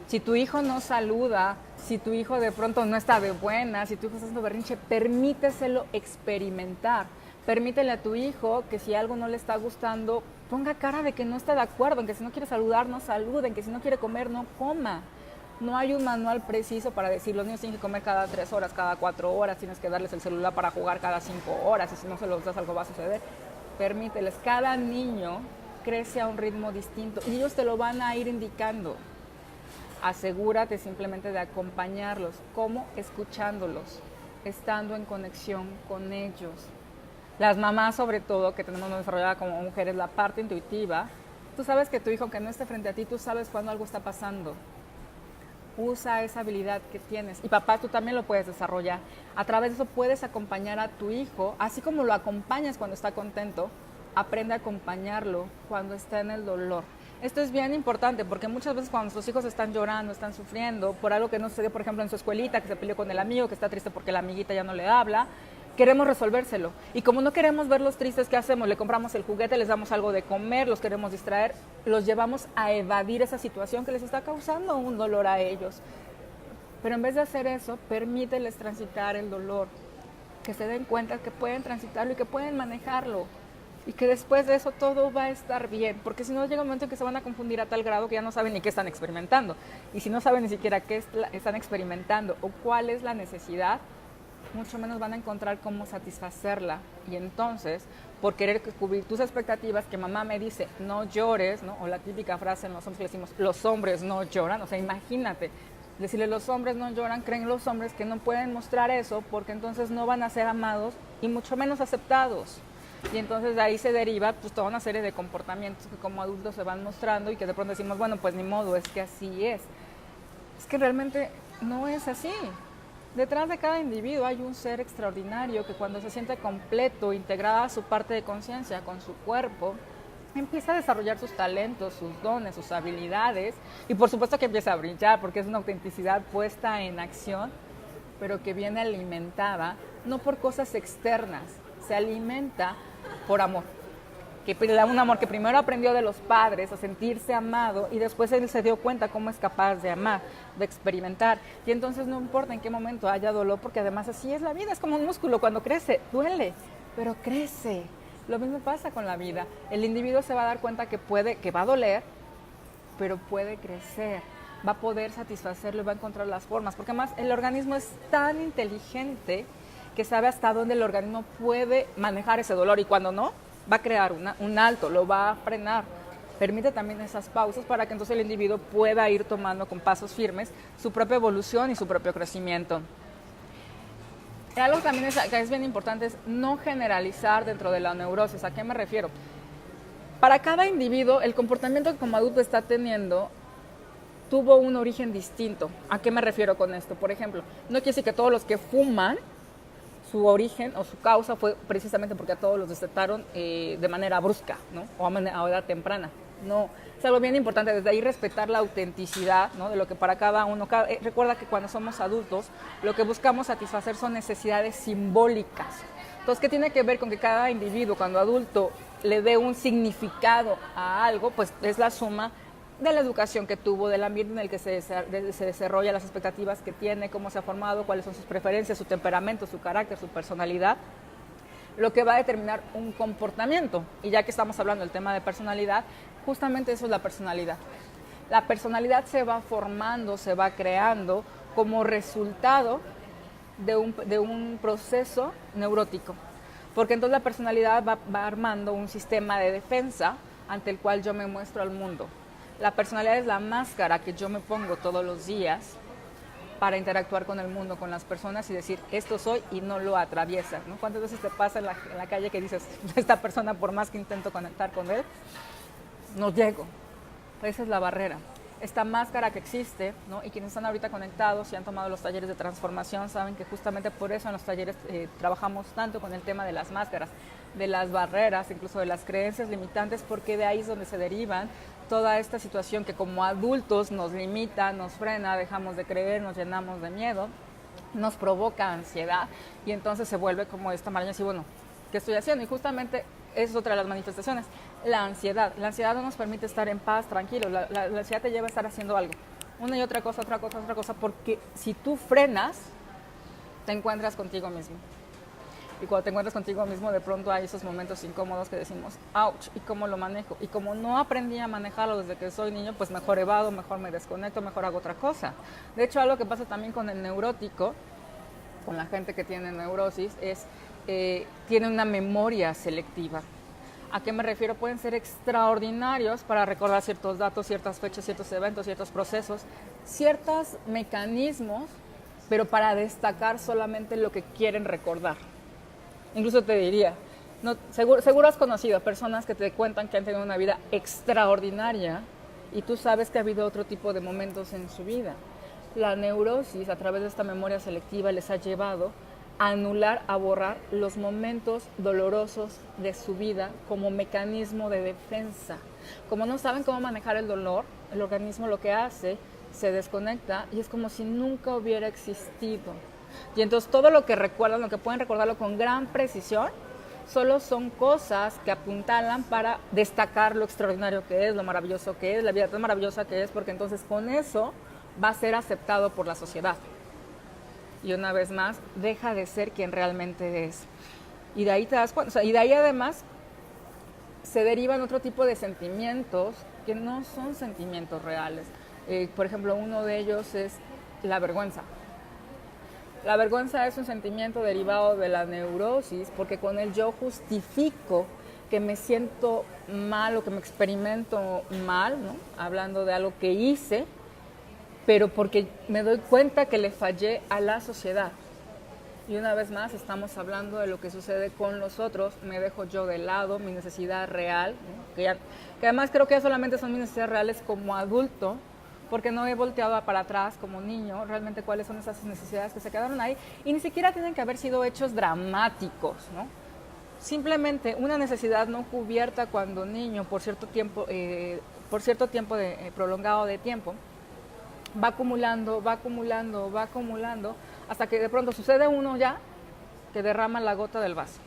Si tu hijo no saluda, si tu hijo de pronto no está de buenas, si tu hijo está haciendo berrinche, permíteselo experimentar. Permítele a tu hijo que si algo no le está gustando, ponga cara de que no está de acuerdo, en que si no quiere saludar, no salude, en que si no quiere comer, no coma. No hay un manual preciso para decir, los niños tienen que comer cada 3 horas, cada 4 horas, tienes que darles el celular para jugar cada 5 horas, y si no se los das algo va a suceder. Permíteles, cada niño crece a un ritmo distinto y ellos te lo van a ir indicando. Asegúrate simplemente de acompañarlos, ¿cómo? Escuchándolos, estando en conexión con ellos. Las mamás, sobre todo, que tenemos desarrollada como mujeres la parte intuitiva, tú sabes que tu hijo, que no esté frente a ti, tú sabes cuando algo está pasando. usa esa habilidad que tienes. Y papá, tú también lo puedes desarrollar. A través de eso puedes acompañar a tu hijo, así como lo acompañas cuando está contento, aprende a acompañarlo cuando está en el dolor. Esto es bien importante porque muchas veces cuando nuestros hijos están llorando, están sufriendo por algo que no sucedió, por ejemplo, en su escuelita, que se peleó con el amigo, que está triste porque la amiguita ya no le habla, queremos resolvérselo. Y como no queremos verlos tristes, ¿qué hacemos? Le compramos el juguete, les damos algo de comer, los queremos distraer, los llevamos a evadir esa situación que les está causando un dolor a ellos. Pero en vez de hacer eso, permíteles transitar el dolor, que se den cuenta que pueden transitarlo y que pueden manejarlo. Y que después de eso todo va a estar bien, porque si no llega un momento en que se van a confundir a tal grado que ya no saben ni qué están experimentando. Y si no saben ni siquiera qué están experimentando o cuál es la necesidad, mucho menos van a encontrar cómo satisfacerla. Y entonces, por querer cubrir tus expectativas, que mamá me dice, no llores, ¿no? O la típica frase en los hombres que le decimos, los hombres no lloran. O sea, imagínate, decirle los hombres no lloran, creen los hombres que no pueden mostrar eso porque entonces no van a ser amados y mucho menos aceptados. Y entonces de ahí se deriva pues toda una serie de comportamientos que como adultos se van mostrando y que de pronto decimos, bueno, pues ni modo, es que así es. Es que realmente no es así. Detrás de cada individuo hay un ser extraordinario que cuando se siente completo, integrada su parte de conciencia con su cuerpo, empieza a desarrollar sus talentos, sus dones, sus habilidades y por supuesto que empieza a brillar porque es una autenticidad puesta en acción, pero que viene alimentada no por cosas externas, se alimenta por amor. Un amor que primero aprendió de los padres a sentirse amado y después él se dio cuenta cómo es capaz de amar, de experimentar. Y entonces no importa en qué momento haya dolor, porque además así es la vida, es como un músculo, cuando crece, duele, pero crece. Lo mismo pasa con la vida. El individuo se va a dar cuenta que va a doler, pero puede crecer, va a poder satisfacerlo y va a encontrar las formas, porque además el organismo es tan inteligente que sabe hasta dónde el organismo puede manejar ese dolor y cuando no, va a crear un alto, lo va a frenar. Permite también esas pausas para que entonces el individuo pueda ir tomando con pasos firmes su propia evolución y su propio crecimiento. Algo también que es bien importante es no generalizar dentro de la neurosis. ¿A qué me refiero? Para cada individuo, el comportamiento que como adulto está teniendo tuvo un origen distinto. ¿A qué me refiero con esto? Por ejemplo, no quiere decir que todos los que fuman su origen o su causa fue precisamente porque a todos los desataron de manera brusca, ¿no? O a edad temprana. No, es algo bien importante, desde ahí respetar la autenticidad, ¿no? De lo que para cada uno. Recuerda que cuando somos adultos, lo que buscamos satisfacer son necesidades simbólicas. Entonces, ¿qué tiene que ver con que cada individuo, cuando adulto, le dé un significado a algo? Pues es la suma de la educación que tuvo, del ambiente en el que se desarrolla, las expectativas que tiene, cómo se ha formado, cuáles son sus preferencias, su temperamento, su carácter, su personalidad, lo que va a determinar un comportamiento. Y ya que estamos hablando del tema de personalidad, justamente eso es la personalidad. La personalidad se va formando, se va creando como resultado de un proceso neurótico. Porque entonces la personalidad va armando un sistema de defensa ante el cual yo me muestro al mundo. La personalidad es la máscara que yo me pongo todos los días para interactuar con el mundo, con las personas y decir, esto soy y no lo atraviesas, ¿no? ¿Cuántas veces te pasa en la calle que dices, esta persona por más que intento conectar con él, no llego? Esa es la barrera. Esta máscara que existe, ¿no? Y quienes están ahorita conectados y han tomado los talleres de transformación saben que justamente por eso en los talleres trabajamos tanto con el tema de las máscaras, de las barreras, incluso de las creencias limitantes, porque de ahí es donde se derivan toda esta situación que como adultos nos limita, nos frena, dejamos de creer, nos llenamos de miedo, nos provoca ansiedad y entonces se vuelve como esta maraña así, bueno, ¿qué estoy haciendo? Y justamente esa es otra de las manifestaciones, la ansiedad. La ansiedad no nos permite estar en paz, tranquilos, la ansiedad te lleva a estar haciendo algo, una y otra cosa, porque si tú frenas, te encuentras contigo mismo. Y cuando te encuentras contigo mismo, de pronto hay esos momentos incómodos que decimos, ouch, ¿y cómo lo manejo? Y como no aprendí a manejarlo desde que soy niño, pues mejor evado, mejor me desconecto, mejor hago otra cosa. De hecho, algo que pasa también con el neurótico, con la gente que tiene neurosis, es tiene una memoria selectiva. ¿A qué me refiero? Pueden ser extraordinarios para recordar ciertos datos, ciertas fechas, ciertos eventos, ciertos procesos, ciertos mecanismos, pero para destacar solamente lo que quieren recordar. Incluso te diría, no, seguro has conocido personas que te cuentan que han tenido una vida extraordinaria y tú sabes que ha habido otro tipo de momentos en su vida. La neurosis, a través de esta memoria selectiva, les ha llevado a anular, a borrar los momentos dolorosos de su vida como mecanismo de defensa. Como no saben cómo manejar el dolor, el organismo lo que hace, se desconecta y es como si nunca hubiera existido. Y entonces todo lo que recuerdan, lo que pueden recordarlo con gran precisión, solo son cosas que apuntalan para destacar lo extraordinario que es, lo maravilloso que es, la vida tan maravillosa que es, porque entonces con eso va a ser aceptado por la sociedad. Y una vez más, deja de ser quien realmente es. Y de ahí te das cuenta, o sea, y de ahí además se derivan otro tipo de sentimientos que no son sentimientos reales. Por ejemplo, uno de ellos es la vergüenza. La vergüenza es un sentimiento derivado de la neurosis, porque con él yo justifico que me siento mal o que me experimento mal, ¿no? Hablando de algo que hice, pero porque me doy cuenta que le fallé a la sociedad. Y una vez más estamos hablando de lo que sucede con los otros, me dejo yo de lado, mi necesidad real, ¿no? que además creo que ya solamente son mis necesidades reales como adulto, porque no he volteado para atrás como niño, realmente cuáles son esas necesidades que se quedaron ahí, y ni siquiera tienen que haber sido hechos dramáticos, ¿no? Simplemente una necesidad no cubierta cuando niño, por cierto tiempo prolongado de tiempo, va acumulando, hasta que de pronto sucede uno ya que derrama la gota del vaso.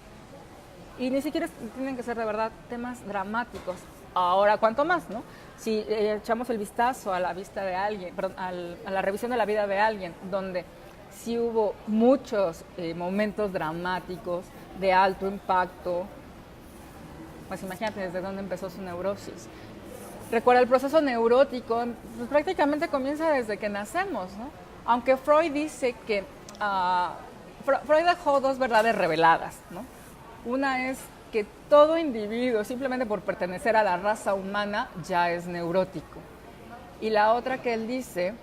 Y ni siquiera tienen que ser de verdad temas dramáticos. Ahora, ¿cuánto más, no? Si echamos el vistazo a la vista de alguien, perdón, a la revisión de la vida de alguien, donde sí hubo muchos momentos dramáticos de alto impacto, pues imagínate desde dónde empezó su neurosis. Recuerda, el proceso neurótico pues, prácticamente comienza desde que nacemos, ¿no? Aunque Freud dice que Freud dejó dos verdades reveladas, ¿no? Una es que todo individuo, simplemente por pertenecer a la raza humana, ya es neurótico. Y la otra que él dice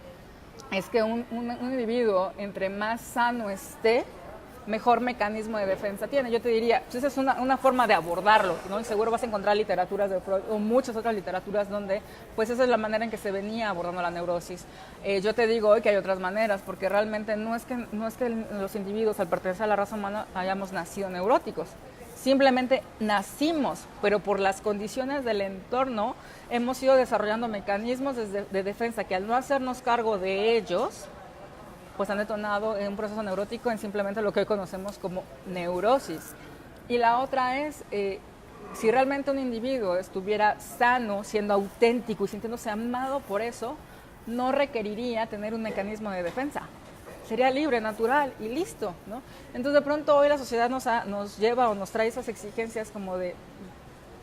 es que un individuo, entre más sano esté, mejor mecanismo de defensa tiene. Yo te diría, pues esa es una forma de abordarlo, ¿no? Y seguro vas a encontrar literaturas de Freud o muchas otras literaturas donde, pues esa es la manera en que se venía abordando la neurosis. Yo te digo hoy que hay otras maneras, porque realmente no es que los individuos, al pertenecer a la raza humana, hayamos nacido neuróticos. Simplemente nacimos, pero por las condiciones del entorno hemos ido desarrollando mecanismos de defensa que al no hacernos cargo de ellos, pues han detonado un proceso neurótico en simplemente lo que hoy conocemos como neurosis. Y la otra es, si realmente un individuo estuviera sano, siendo auténtico y sintiéndose amado por eso, no requeriría tener un mecanismo de defensa. Sería libre, natural y listo, ¿no? Entonces de pronto hoy la sociedad nos lleva o nos trae esas exigencias como de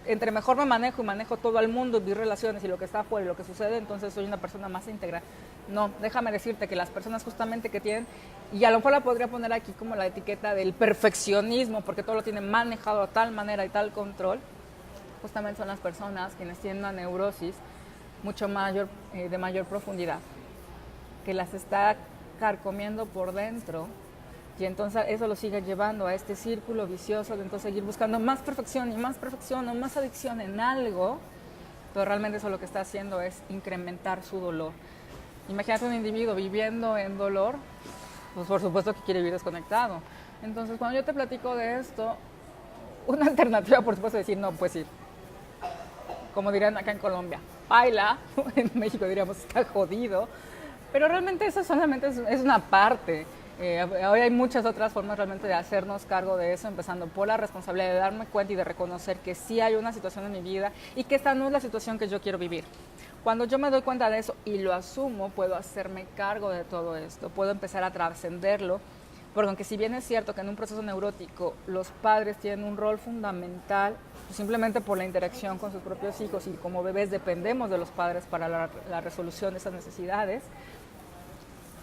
entre mejor me manejo y manejo todo el mundo, mis relaciones y lo que está afuera y lo que sucede, entonces soy una persona más íntegra. No, déjame decirte que las personas justamente que tienen, y a lo mejor la podría poner aquí como la etiqueta del perfeccionismo, porque todo lo tienen manejado a tal manera y tal control, justamente son las personas quienes tienen una neurosis mucho mayor, de mayor profundidad, que las está carcomiendo por dentro. Y entonces eso lo sigue llevando a este círculo vicioso de entonces seguir buscando más perfección o más adicción en algo, pero realmente eso lo que está haciendo es incrementar su dolor. Imagínate un individuo viviendo en dolor, pues por supuesto que quiere vivir desconectado. Entonces cuando yo te platico de esto, una alternativa por supuesto es decir, no, pues sí, como dirían acá en Colombia, baila, en México diríamos, está jodido, pero realmente eso solamente es una parte. Hoy hay muchas otras formas realmente de hacernos cargo de eso, empezando por la responsabilidad de darme cuenta y de reconocer que sí hay una situación en mi vida y que esta no es la situación que yo quiero vivir. Cuando yo me doy cuenta de eso y lo asumo, puedo hacerme cargo de todo esto, puedo empezar a trascenderlo, porque aunque si bien es cierto que en un proceso neurótico los padres tienen un rol fundamental, simplemente por la interacción con sus propios hijos y como bebés dependemos de los padres para la resolución de esas necesidades,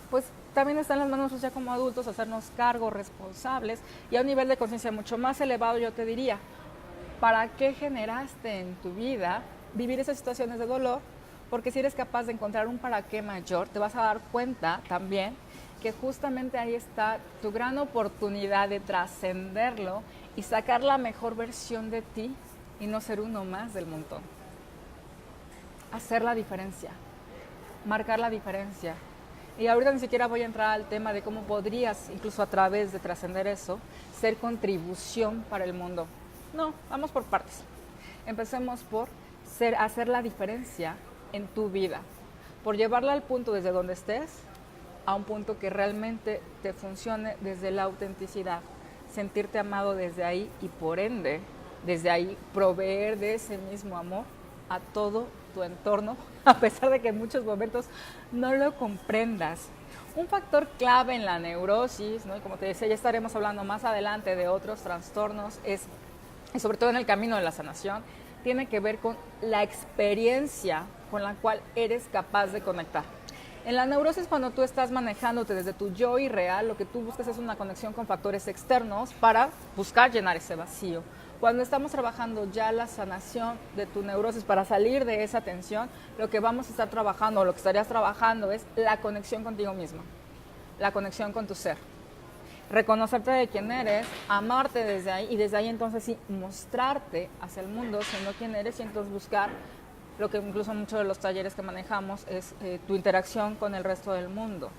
pues también está en las manos ya como adultos hacernos cargo, responsables y a un nivel de conciencia mucho más elevado. Yo te diría, ¿para qué generaste en tu vida vivir esas situaciones de dolor? Porque si eres capaz de encontrar un para qué mayor, te vas a dar cuenta también que justamente ahí está tu gran oportunidad de trascenderlo y sacar la mejor versión de ti y no ser uno más del montón. Hacer la diferencia, marcar la diferencia. Y ahorita ni siquiera voy a entrar al tema de cómo podrías, incluso a través de trascender eso, ser contribución para el mundo. No, vamos por partes. Empecemos por hacer la diferencia en tu vida, por llevarla al punto desde donde estés, a un punto que realmente te funcione desde la autenticidad, sentirte amado desde ahí y por ende, desde ahí proveer de ese mismo amor a todo tu entorno, a pesar de que en muchos momentos no lo comprendas. Un factor clave en la neurosis, ¿no? Y como te decía, ya estaremos hablando más adelante de otros trastornos, y sobre todo en el camino de la sanación, tiene que ver con la experiencia con la cual eres capaz de conectar. En la neurosis, cuando tú estás manejándote desde tu yo irreal, lo que tú buscas es una conexión con factores externos para buscar llenar ese vacío. Cuando estamos trabajando ya la sanación de tu neurosis para salir de esa tensión, lo que vamos a estar trabajando, o lo que estarías trabajando es la conexión contigo mismo, la conexión con tu ser. Reconocerte de quién eres, amarte desde ahí y desde ahí entonces sí mostrarte hacia el mundo siendo quién eres y entonces buscar lo que incluso en muchos de los talleres que manejamos es tu interacción con el resto del mundo.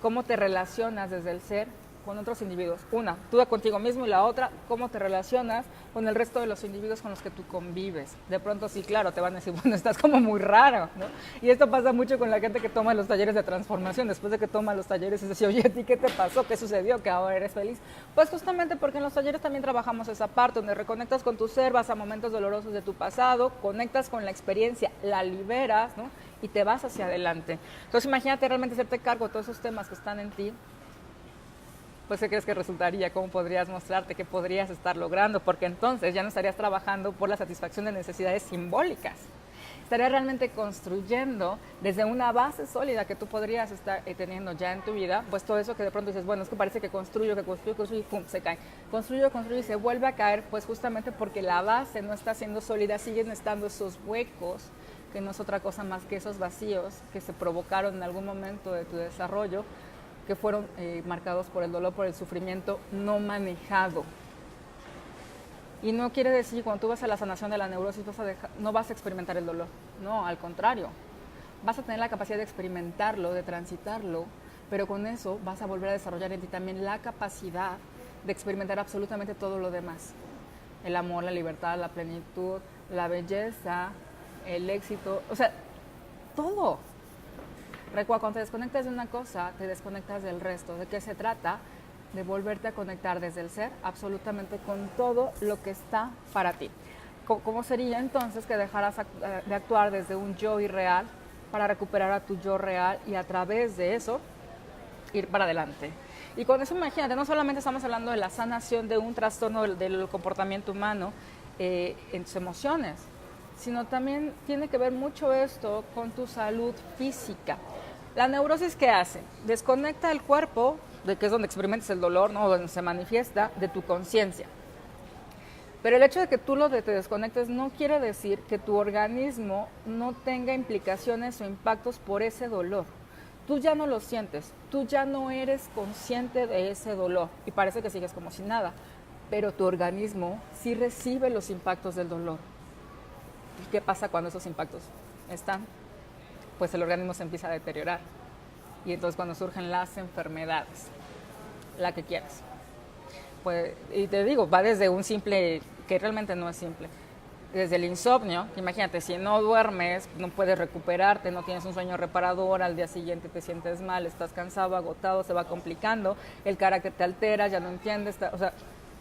Cómo te relacionas desde el ser con otros individuos. Una, tú contigo mismo y la otra, cómo te relacionas con el resto de los individuos con los que tú convives. De pronto sí, claro, te van a decir, bueno, estás como muy raro, ¿no? Y esto pasa mucho con la gente que toma los talleres de transformación. Después de que toma los talleres, es decir, oye, ¿a ti qué te pasó? ¿Qué sucedió? ¿Que ahora eres feliz? Pues justamente porque en los talleres también trabajamos esa parte, donde reconectas con tu ser, vas a momentos dolorosos de tu pasado, conectas con la experiencia, la liberas, ¿no? Y te vas hacia adelante. Entonces imagínate realmente hacerte cargo de todos esos temas que están en ti. Pues, ¿qué crees que resultaría? ¿Cómo podrías mostrarte? ¿Qué podrías estar logrando? Porque entonces ya no estarías trabajando por la satisfacción de necesidades simbólicas. Estarías realmente construyendo desde una base sólida que tú podrías estar teniendo ya en tu vida, pues todo eso que de pronto dices, bueno, es que parece que construyo y pum, se cae. Construyo y se vuelve a caer, pues justamente porque la base no está siendo sólida, siguen estando esos huecos, que no es otra cosa más que esos vacíos que se provocaron en algún momento de tu desarrollo, que fueron marcados por el dolor, por el sufrimiento no manejado. Y no quiere decir que cuando tú vas a la sanación de la neurosis no vas a experimentar el dolor. No, al contrario. Vas a tener la capacidad de experimentarlo, de transitarlo, pero con eso vas a volver a desarrollar en ti también la capacidad de experimentar absolutamente todo lo demás. El amor, la libertad, la plenitud, la belleza, el éxito, o sea, todo. Recuerda, cuando te desconectas de una cosa, te desconectas del resto. ¿De qué se trata? De volverte a conectar desde el ser absolutamente con todo lo que está para ti. ¿Cómo sería entonces que dejaras de actuar desde un yo irreal para recuperar a tu yo real y a través de eso ir para adelante? Y con eso imagínate, no solamente estamos hablando de la sanación de un trastorno del comportamiento humano en tus emociones, sino también tiene que ver mucho esto con tu salud física. La neurosis, ¿qué hace? Desconecta el cuerpo, de que es donde experimentas el dolor, ¿no? Donde se manifiesta, de tu conciencia. Pero el hecho de que tú te desconectes no quiere decir que tu organismo no tenga implicaciones o impactos por ese dolor. Tú ya no lo sientes, tú ya no eres consciente de ese dolor y parece que sigues como si nada, pero tu organismo sí recibe los impactos del dolor. ¿Y qué pasa cuando esos impactos están? Pues el organismo se empieza a deteriorar. Y entonces cuando surgen las enfermedades, la que quieras. Pues, y te digo, va desde un simple, que realmente no es simple, desde el insomnio, imagínate, si no duermes, no puedes recuperarte, no tienes un sueño reparador, al día siguiente te sientes mal, estás cansado, agotado, se va complicando, el carácter te altera, ya no entiendes, o sea,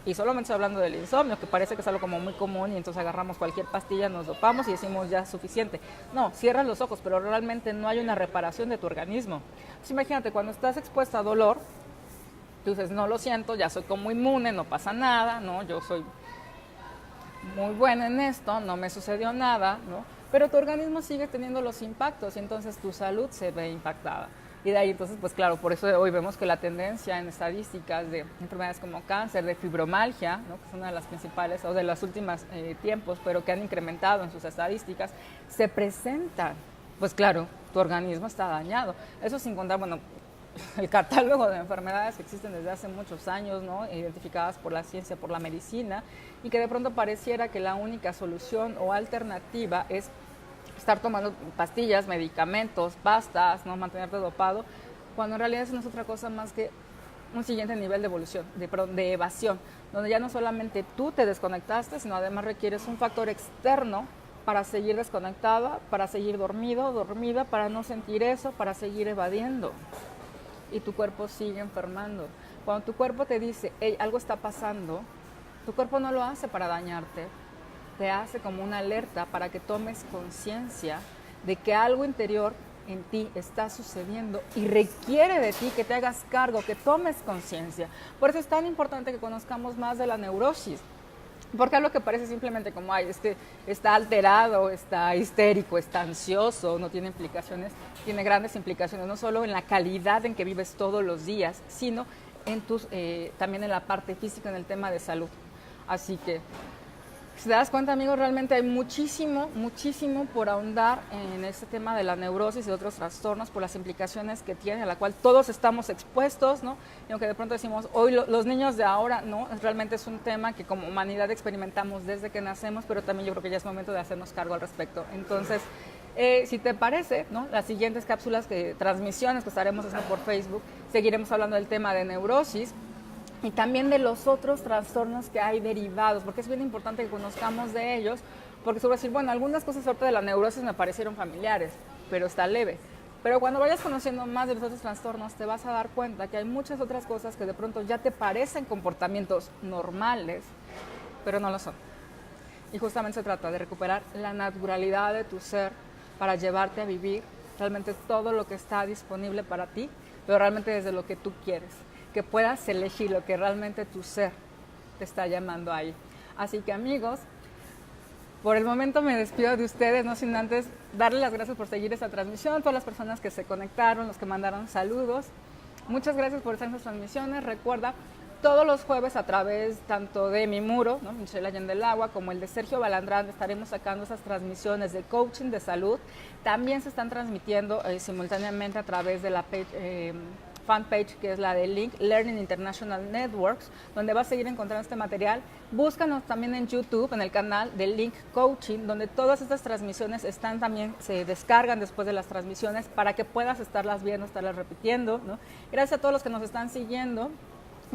y solamente estoy hablando del insomnio, que parece que es algo como muy común y entonces agarramos cualquier pastilla, nos dopamos y decimos ya es suficiente. No, cierras los ojos, pero realmente no hay una reparación de tu organismo. Entonces imagínate, cuando estás expuesta a dolor, tú dices, no lo siento, ya soy como inmune, no pasa nada, ¿no? Yo soy muy buena en esto, no me sucedió nada, ¿no? Pero tu organismo sigue teniendo los impactos y entonces tu salud se ve impactada. Y de ahí entonces, pues claro, por eso hoy vemos que la tendencia en estadísticas de enfermedades como cáncer, de fibromialgia, ¿no? Que es una de las principales o de los últimos tiempos, pero que han incrementado en sus estadísticas, se presentan. Pues claro, tu organismo está dañado. Eso sin contar, bueno, el catálogo de enfermedades que existen desde hace muchos años, ¿no? Identificadas por la ciencia, por la medicina, y que de pronto pareciera que la única solución o alternativa es estar tomando pastillas, medicamentos, pastas, ¿no? Mantenerte dopado, cuando en realidad eso no es otra cosa más que un siguiente nivel de evolución, de evasión, donde ya no solamente tú te desconectaste, sino además requieres un factor externo para seguir desconectada, para seguir dormido, dormida, para no sentir eso, para seguir evadiendo. Y tu cuerpo sigue enfermando. Cuando tu cuerpo te dice, hey, algo está pasando, tu cuerpo no lo hace para dañarte, te hace como una alerta para que tomes conciencia de que algo interior en ti está sucediendo y requiere de ti que te hagas cargo, que tomes conciencia. Por eso es tan importante que conozcamos más de la neurosis, porque algo que parece simplemente como, ay, está alterado, está histérico, está ansioso, no tiene implicaciones, tiene grandes implicaciones, no solo en la calidad en que vives todos los días, sino en también en la parte física, en el tema de salud. Así que, si te das cuenta, amigos, realmente hay muchísimo por ahondar en este tema de la neurosis y de otros trastornos por las implicaciones que tiene, a la cual todos estamos expuestos, ¿no? Y aunque de pronto decimos, hoy los niños de ahora, no, realmente es un tema que como humanidad experimentamos desde que nacemos, pero también yo creo que ya es momento de hacernos cargo al respecto. Entonces, si te parece, ¿no? Las siguientes cápsulas, transmisiones que estaremos haciendo por Facebook, seguiremos hablando del tema de neurosis, y también de los otros trastornos que hay derivados, porque es bien importante que conozcamos de ellos, porque se va a decir, bueno, algunas cosas ahorita de la neurosis me parecieron familiares, pero está leve. Pero cuando vayas conociendo más de los otros trastornos, te vas a dar cuenta que hay muchas otras cosas que de pronto ya te parecen comportamientos normales, pero no lo son. Y justamente se trata de recuperar la naturalidad de tu ser para llevarte a vivir realmente todo lo que está disponible para ti, pero realmente desde lo que tú quieres, que puedas elegir lo que realmente tu ser te está llamando ahí. Así que, amigos, por el momento me despido de ustedes, no sin antes darles las gracias por seguir esta transmisión, a todas las personas que se conectaron, los que mandaron saludos. Muchas gracias por estar en estas transmisiones. Recuerda, todos los jueves a través tanto de mi muro, ¿no? Michelle Allende del Agua, como el de Sergio Balandrán, estaremos sacando esas transmisiones de coaching de salud. También se están transmitiendo simultáneamente a través de la fanpage, que es la de Link Learning International Networks, donde vas a seguir encontrando este material. Búscanos también en YouTube, en el canal de Link Coaching, donde todas estas transmisiones se descargan después de las transmisiones para que puedas estarlas viendo, estarlas repitiendo, ¿no? Gracias a todos los que nos están siguiendo,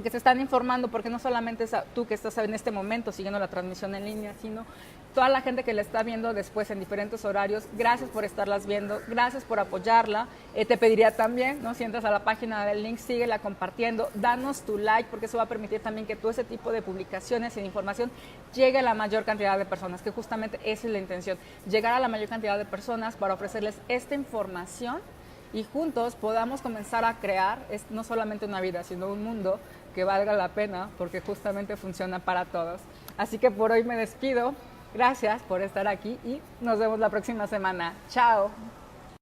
que se están informando, porque no solamente es tú que estás en este momento siguiendo la transmisión en línea, sino toda la gente que la está viendo después en diferentes horarios. Gracias por estarlas viendo, gracias por apoyarla. Te pediría también, ¿no? Si entras a la página del link, síguela compartiendo, danos tu like, porque eso va a permitir también que todo ese tipo de publicaciones y de información llegue a la mayor cantidad de personas, que justamente esa es la intención, llegar a la mayor cantidad de personas para ofrecerles esta información y juntos podamos comenzar a crear no solamente una vida, sino un mundo que valga la pena, porque justamente funciona para todos. Así que por hoy me despido. Gracias por estar aquí y nos vemos la próxima semana. Chao.